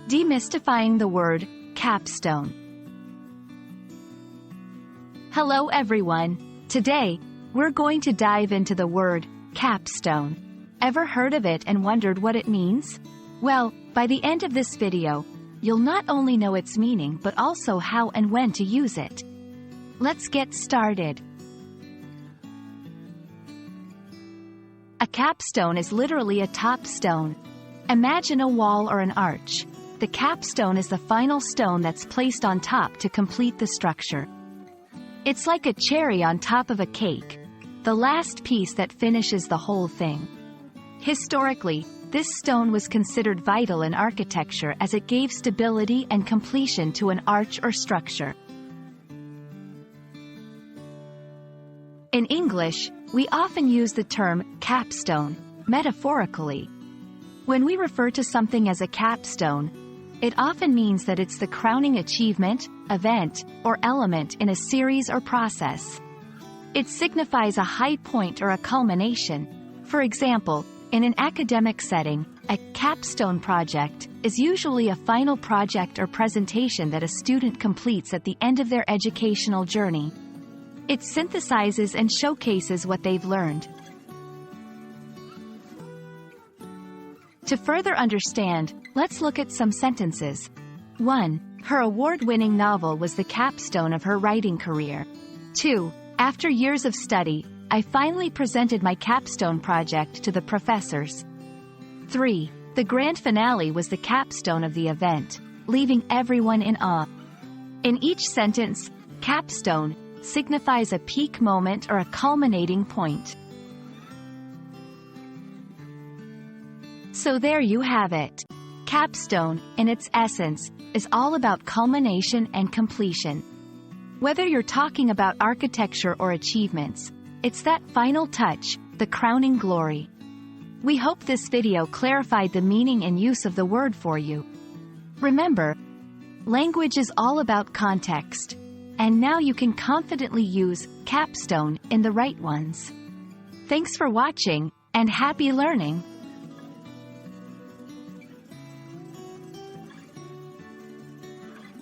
Demystifying the Word Capstone. Hello everyone. Today, we're going to dive into the word capstone. Ever heard of it and wondered what it means? Well, by the end of this video, you'll not only know its meaning but also how and when to use it. Let's get started. A capstone is literally a top stone. Imagine a wall or an arch. The capstone is the final stone that's placed on top to complete the structure. It's like a cherry on top of a cake, the last piece that finishes the whole thing. Historically, this stone was considered vital in architecture as it gave stability and completion to an arch or structure. In English, we often use the term capstone, metaphorically. When we refer to something as a capstone, it often means that it's the crowning achievement, event, or element in a series or process. It signifies a high point or a culmination. For example, in an academic setting, a capstone project is usually a final project or presentation that a student completes at the end of their educational journey. It synthesizes and showcases what they've learned. To further understand, let's look at some sentences. 1. Her award-winning novel was the capstone of her writing career. 2. After years of study, I finally presented my capstone project to the professors. 3. The grand finale was the capstone of the event, leaving everyone in awe. In each sentence, capstone signifies a peak moment or a culminating point. So there you have it. Capstone, in its essence, is all about culmination and completion. Whether you're talking about architecture or achievements, it's that final touch, the crowning glory. We hope this video clarified the meaning and use of the word for you. Remember, language is all about context, and now you can confidently use capstone in the right ones. Thanks for watching, and happy learning!